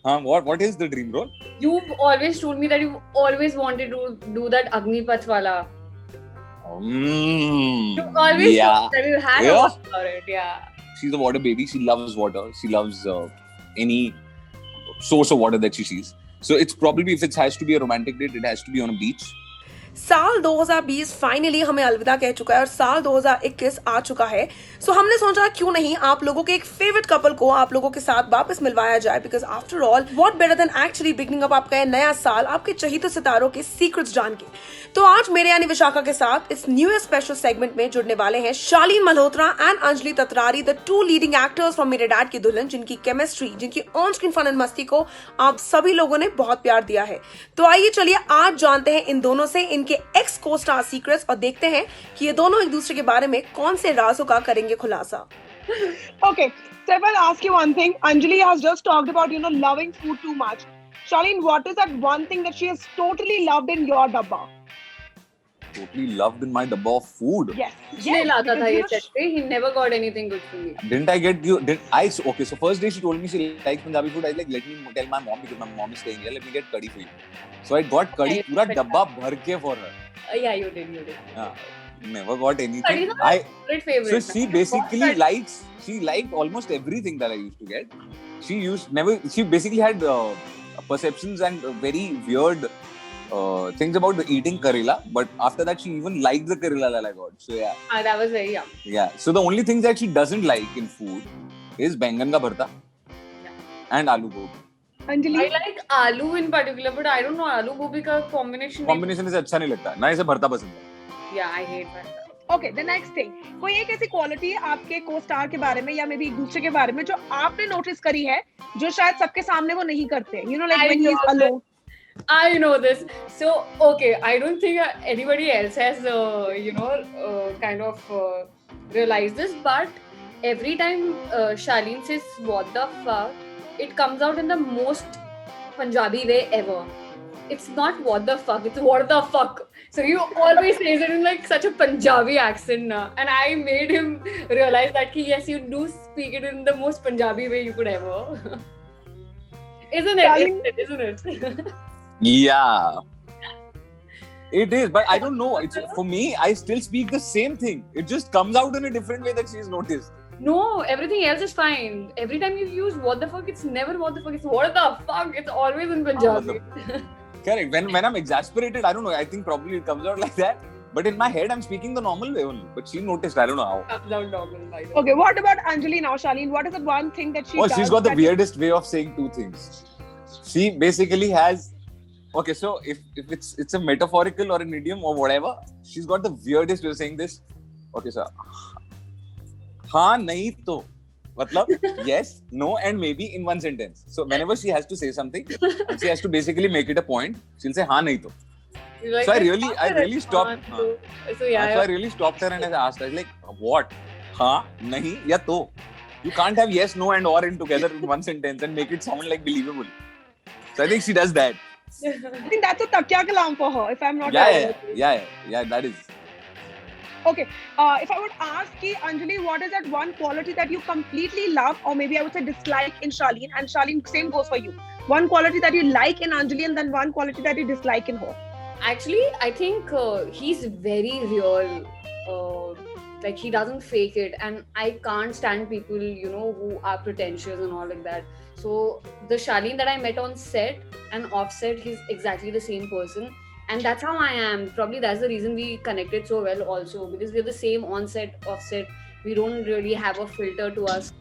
What is the dream role? You've always told me that you always wanted to do that Agnipath wala. You always told that you had a word for it. Yeah. She's a water baby. She loves water. She loves any source of water that she sees. So it's probably, if it has to be a romantic date, it has to be on a beach. साल 2020 finally हमें अलविदा कह चुका है और साल 2021 आ चुका है. सो हमने सोचा क्यों नहीं आप लोगों के एक फेवरेट कपल को आप लोगों के साथ वापस मिलवाया जाए, because after all what better than actually beginning up आपका नया साल आपके चहीते सितारों के सीक्रेट्स जान के. तो आज मेरे यानी विशाखा के साथ इस न्यू ईयर स्पेशल सेगमेंट में जुड़ने वाले हैं Shaleen Malhotra and Anjali Tatrari, the two leading actors from Mere dad Ki Dulhan, जिनकी केमिस्ट्री, जिनकी ऑन स्क्रीन फन एंड मस्ती को आप सभी लोगों ने बहुत प्यार दिया है. तो आइए चलिए आज जानते हैं इन दोनों से इनके एक्स को स्टार सीक्रेट्स और देखते हैं कि ये दोनों एक दूसरे के बारे में कौन से राजों का करेंगे खुलासा. Okay, so if I'll ask you one thing, Anjali has just talked about, loving food too much. Charlene, what is that one thing that she has totally loved in your dabba? Totally loved in my dabba of food. Yes. He never got anything good for me. Didn't I get you? Okay, so first day she told me she likes Punjabi food. I was like, let me tell my mom because my mom is staying here. Let me get curry for you. So I got curry, pura dabba bhar ke for her. Yeah, you did. Never got anything. Favorite. So she basically liked almost everything that I used to get. She basically had perceptions and very weird things about the eating Karela, but after that she even liked the Karela that I got. So yeah. That was very yum. Yeah. So the only things that she doesn't like in food is bangan ka bharta and aloo gobi. Anjali? I like aloo in particular, but I don't know aloo gobi ka combination. Combination से अच्छा नहीं लगता. ना इसे भरता पसंद है. Yeah, I hate that. Okay, the next thing. कोई एक ऐसी क्वालिटी आपके को-स्टार के बारे में या मे बी एक दूसरे के बारे में जो आपने नोटिस करी है जो शायद सबके सामने वो नहीं करते. Like when he's alone. I know this. So, okay, I don't think anybody else has, kind of realized this, but every time Shaleen says, what the fuck, it comes out in the most Punjabi way ever. It's not what the fuck, it's what the fuck. So you always say it in like such a Punjabi accent now. And I made him realize that yes, you do speak it in the most Punjabi way you could ever. Isn't it? Yeah. It is, but I don't know. For me, I still speak the same thing. It just comes out in a different way that she's noticed. No, everything else is fine. Every time you use what the fuck, it's never what the fuck, it's what the fuck. It's always in Punjabi. Correct. When I'm exasperated, I don't know. I think probably it comes out like that. But in my head, I'm speaking the normal way only. But she noticed. I don't know how. Comes out normal. Okay, what about Anjali now, Shaleen? What is the one thing that she does? She's got the weirdest way of saying two things. She basically has... Okay, so if it's a metaphorical or an idiom or whatever, she's got the weirdest way of saying this. Okay, so... हाँ नहीं तो मतलब yes, no and maybe in one sentence. So whenever she has to say something, and she has to basically make it a point, she'll say हाँ नहीं तो. Like, so I really stopped. So I really stopped her and I asked her like, what? हाँ नहीं या तो. You can't have yes, no and or in together in one sentence and make it sound like believable. So I think she does that. I think that's a takya kalam for her, if I'm not wrong. Yeah, that is. Okay, if I would ask Anjali, what is that one quality that you completely love, or maybe I would say dislike in Shaleen, and Shaleen, same goes for you. One quality that you like in Anjali, and then one quality that you dislike in her. Actually, I think he's very real. Like he doesn't fake it, and I can't stand people, who are pretentious and all like that. So the Shaleen that I met on set and off set, he's exactly the same person. And that's how I am. Probably that's the reason we connected so well also, because we're the same on set, off set. We don't really have a filter to us.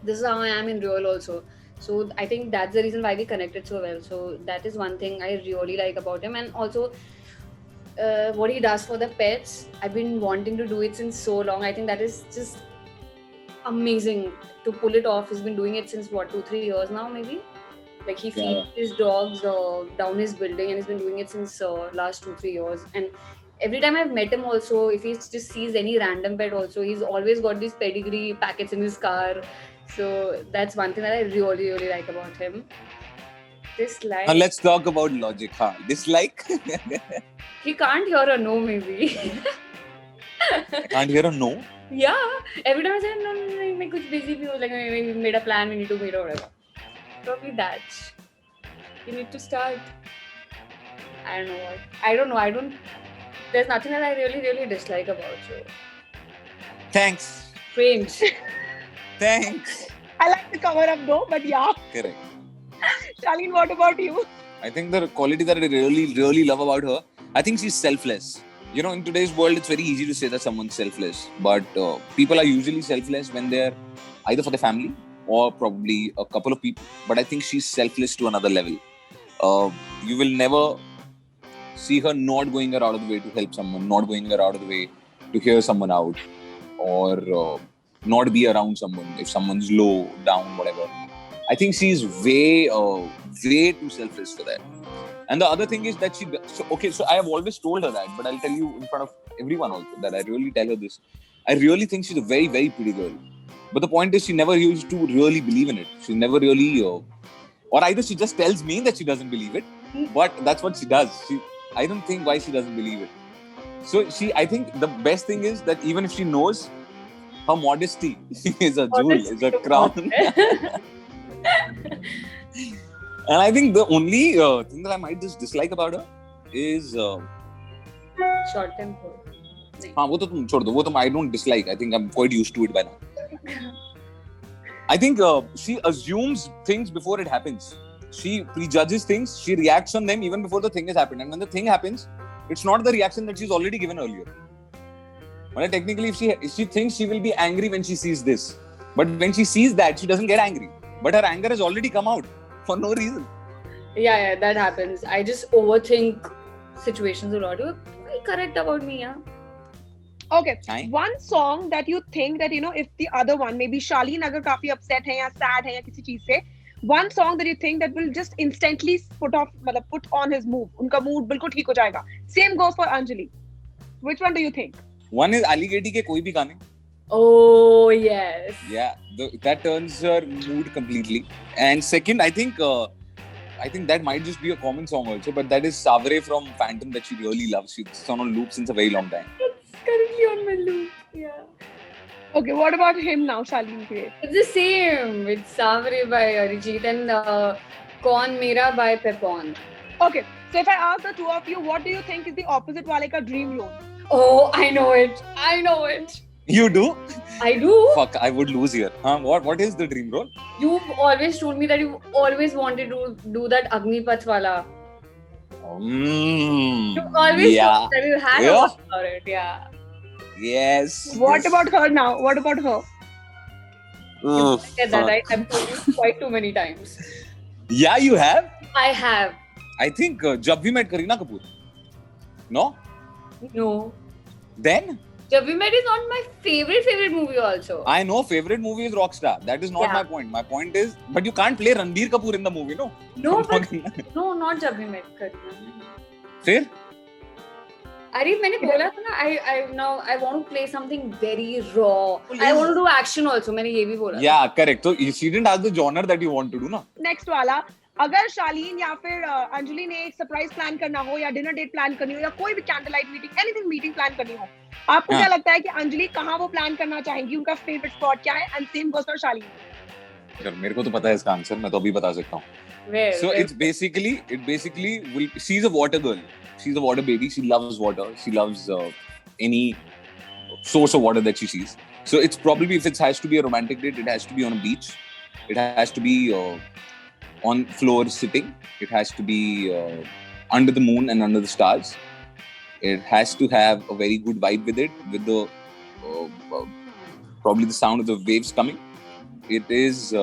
This is how I am in real also. So I think that's the reason why we connected so well. So that is one thing I really like about him. And also what he does for the pets. I've been wanting to do it since so long. I think that is just amazing to pull it off. He's been doing it since 2-3 years now maybe. Like he feeds his dogs down his building, and he's been doing it since last 2-3 years. And every time I've met him also, if he just sees any random pet also, he's always got these pedigree packets in his car. So that's one thing that I really, really like about him. Dislike. Now let's talk about logic. Dislike? He can't hear a no maybe. Can't hear a no? Yeah. Every time I say, no, I'm busy. Like, we made a plan, we need to meet or whatever. Probably that. You need to start. I don't know what. I don't know. There's nothing that I really dislike about you. Thanks. Strange. Thanks. I like the cover up though, but yeah. Correct. Charlene, what about you? I think the quality that I really love about her, I think she's selfless. You know, in today's world, it's very easy to say that someone's selfless, but people are usually selfless when they're either for their family or probably a couple of people. But I think she's selfless to another level. You will never see her not going out of the way to help someone, not going out of the way to hear someone out, or not be around someone if someone's low, down, whatever. I think she's way too selfless for that. And the other thing is that so I have always told her that, but I'll tell you in front of everyone also that I really tell her this. I really think she's a very, very pretty girl. But the point is she never used to really believe in it. She never really, or either she just tells me that she doesn't believe it, but that's what she does. I don't think why she doesn't believe it. So I think the best thing is that even if she knows, her modesty is a jewel, is a crown. And I think the only thing that I might just dislike about her is Short temper. वो तो तुम छोड़ दो, वो तो I don't dislike. I think I'm quite used to it by now. I think she assumes things before it happens. She prejudges things. She reacts on them even before the thing has happened. And when the thing happens, it's not the reaction that she's already given earlier. Well, technically, if she thinks she will be angry when she sees this, but when she sees that, she doesn't get angry. But her anger has already come out for no reason. Yeah, that happens. I just overthink situations a lot. You're very correct about me, yeah. Okay, Aye. one song that you think that, you know, if the other one, maybe Charlene agar काफी upset है या sad है या किसी चीज से, one song that you think that will just instantly put on his mood, उनका mood बिल्कुल ठीक हो जाएगा. Same goes for Anjali. Which one do you think? One is Alligator के कोई भी गाने. Oh, yes. Yeah, that turns her mood completely. And second, I think that might just be a common song also, but that is Savre from Phantom that she really loves. She's on loop since a very long time. It's currently on my loop. Yeah. Okay, what about him now, Charlene? It's the same. It's Savre by Arijit and Kaun Mera by Pepon. Okay, so if I ask the two of you, what do you think is the opposite wale ka dream role? Oh, I know it. You do? I do. Fuck, I would lose here. What is the dream role? You've always told me that you always wanted to do that Agnipath wala. You always told that you had a watch about it. Yeah. Yes. What about her now? What about her? You said that, right? I've told you quite too many times. Yeah, you have. I have. I think Jab We Met Kareena Kapoor. No? No. Then? Jab We Met is not my favorite movie also. I know favorite movie is Rockstar. That is not my point. My point is, but you can't play Ranbir Kapoor in the movie, no? No, but no, not Jab We Met Kareena. फिर? अरे मैंने बोला था ना I want to play something very raw. I want to do action also. मैंने ये भी बोला. Yeah, correct. So she didn't have the genre that you want to do, ना? Next वाला, अगर शालीन या फिर अंजलि ने एक सरप्राइज प्लान करना हो या डिनर डेट प्लान करनी हो या कोई भी candle light meeting anything meeting plan करनी हो, आपको क्या लगता है कि अंजलि कहाँ वो प्लान करना चाहेंगी, उनका फेवरेट स्पॉट क्या है? एंड सेम गोस फॉर शालीन. यार मेरे को तो पता है इसका आंसर, मैं तो अभी बता सकता हूँ. So it basically she's a water girl. She's a water baby. She loves water. She loves any source of water that she sees. So it's probably, if it has to be a romantic date, it has to be on a beach. It has to be on floor sitting. It has to be under the moon and under the stars. It has to have a very good vibe with it, with the probably the sound of the waves coming. It is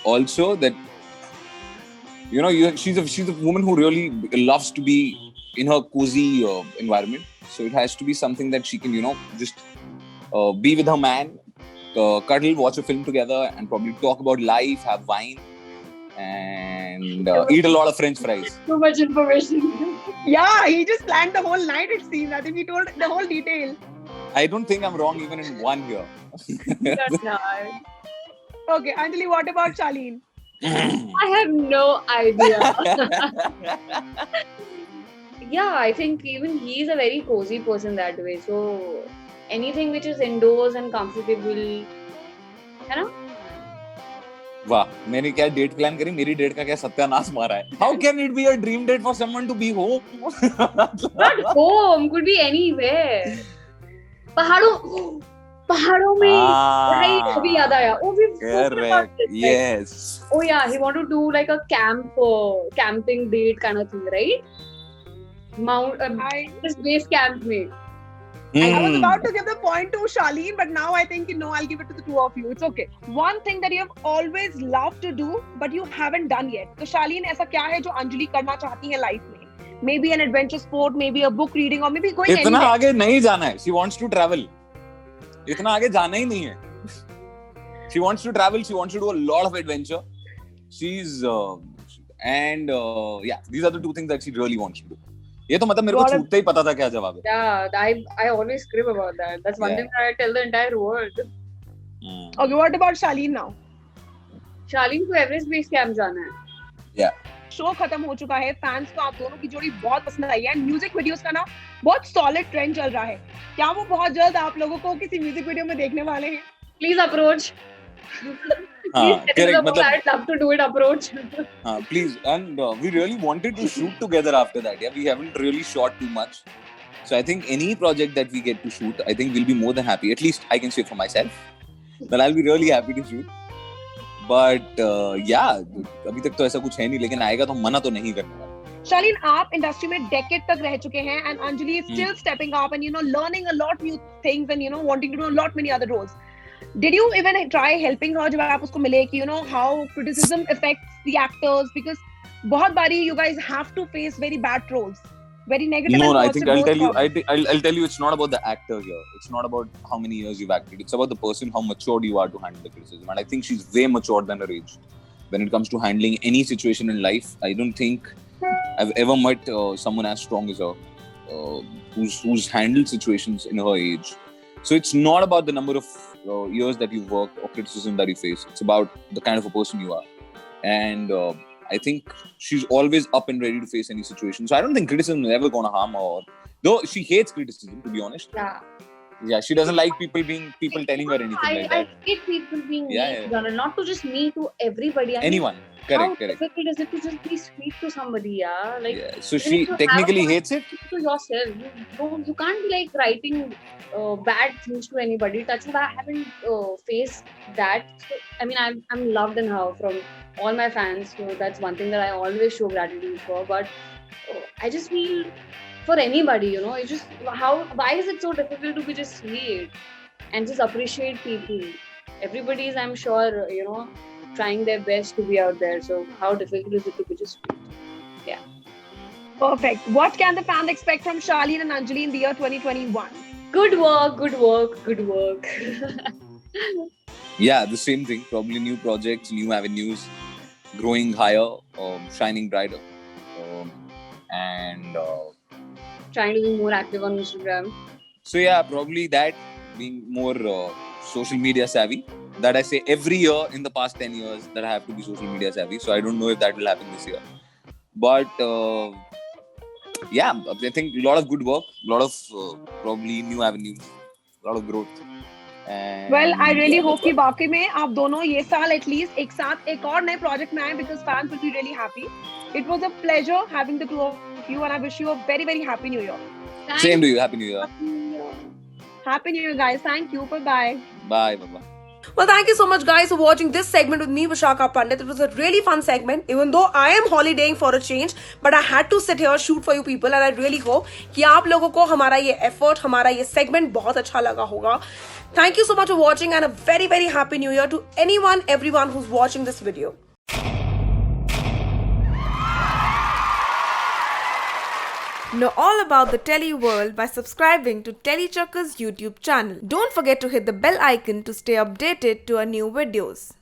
also that, you know, she's a woman who really loves to be in her cozy environment. So it has to be something that she can, you know, just be with her man, cuddle, watch a film together, and probably talk about life, have wine, and eat a lot of French fries. Too much information. Yeah, he just planned the whole night, it seems. I think he told the whole detail. I don't think I'm wrong even in one here. That's not. Okay, Anjali, what about Charlene? I have no idea. Yeah, I think even he's a very cozy person that way. So anything which is indoors and comfortable, you know? वाह, मैंने क्या date plan करी, मेरी date का क्या सत्यानाश मारा है. How can it be a dream date for someone to be home? Not home, could be anywhere. पहाड़ों में. Right, अभी याद आया. Oh, we've spoken about Correct. this. Like, Yes. oh yeah, he wanted to do like a camping date kind of thing, right? This base camp में. I was Hmm. about to give the point to Charlene, but now I think no, I'll give it to the two of you. It's okay. One thing that you have always loved to do, but you haven't done yet. So Charlene, ऐसा क्या है जो अंजलि करना चाहती है life में? Maybe an adventure sport, maybe a book reading, or maybe going इतना anywhere. आगे नहीं जाना है. She wants to travel. इतना आगे जाना ही नहीं है. She wants to travel. She wants to do a lot of adventure. She's yeah, these are the two things that she really wants to do. ये तो मतलब मेरे को छूटते ही पता था क्या जवाब है. Yeah, I always scream about that. That's one Yeah. thing that I tell the entire world. Okay, what about Charlene now? Charlene को एवरेस्ट बेस कैंप जाना है. शो खत्म हो चुका है. फैंस को आप दोनों की जोड़ी बहुत पसंद आई है. म्यूजिक वीडियोस का ना बहुत सॉलिड ट्रेंड चल रहा है. क्या वो बहुत जल्द आप लोगों को किसी म्यूजिक वीडियो में देखने वाले हैं? Please approach. Please tell us about. I'd love to do it. Approach. Please, and we really wanted to shoot together after that. Yeah, we haven't really shot too much. So I think any project that we get to shoot, I think we'll be more than happy. At least I can say for myself that I'll be really happy to shoot. But yeah, अभी तक तो ऐसा कुछ है नहीं, लेकिन आएगा तो मना तो नहीं करने वाला. Charlene, आप इंडस्ट्री में डेकेड तक रह चुके हैं and Anjali is still stepping up and learning a lot new things and wanting to do a lot many other roles. Did you even try helping her जब आप उसको मिले कि how criticism affects the actors, because बहुत बारी you guys have to face very bad roles, very negative No, and I positive think I'll both tell you. forms. I'll tell you. It's not about the actor here. It's not about how many years you've acted. It's about the person, how matured you are to handle the criticism. And I think she's way matured than her age when it comes to handling any situation in life. I don't think I've ever met someone as strong as her, who's handled situations in her age. So it's not about the number of years that you've worked or criticism that you face. It's about the kind of a person you are. And I think she's always up and ready to face any situation. So I don't think criticism is ever going to harm her. Though she hates criticism, to be honest. Yeah, she doesn't like people telling her anything like that. I hate people being mean, Yeah. not to just me, to everybody. I mean, Anyone. Correct. how difficult is it to just be sweet to somebody? Yeah, like Yeah. So even she if you technically have a hates it. to yourself. You can't be like writing bad things to anybody. Touch wood, I haven't faced that. So, I mean, I'm loved in her from all my fans. So that's one thing that I always show gratitude for. But I just feel for anybody, it's just why is it so difficult to be just sweet and just appreciate people? Everybody is, I'm sure, trying their best to be out there. So how difficult is it to be just sweet? Yeah. Perfect. What can the fans expect from Charlene and Anjali in the year 2021? Good work. Yeah, the same thing. Probably new projects, new avenues, growing higher, shining brighter, and Trying to be more active on Instagram. so yeah, probably that, being more social media savvy. That I say every year in the past 10 years that I have to be social media savvy. So I don't know if that will happen this year. But yeah, I think a lot of good work, a lot of probably new avenues, a lot of growth. And Well, I really hope कि बाकी में आप दोनों ये साल at least एक साथ एक और नए project में आए, because fans will be really happy. It was a pleasure having the two of you, and I wish you a very, very happy new year. Same to you. Happy New Year. Happy new year, guys. Thank you. Bye-bye. Bye. Bye. Well, thank you so much, guys, for watching this segment with me, Vishakha Pandit. It was a really fun segment, even though I am holidaying for a change, but I had to sit here, shoot for you people, and I really hope कि आप लोगों को हमारा ये effort, हमारा ये segment बहुत अच्छा लगा होगा. Thank you so much for watching, and a very, very happy new year to everyone who's watching this video. Know all about the Telly world by subscribing to Telly Chakka's YouTube channel. Don't forget to hit the bell icon to stay updated to our new videos.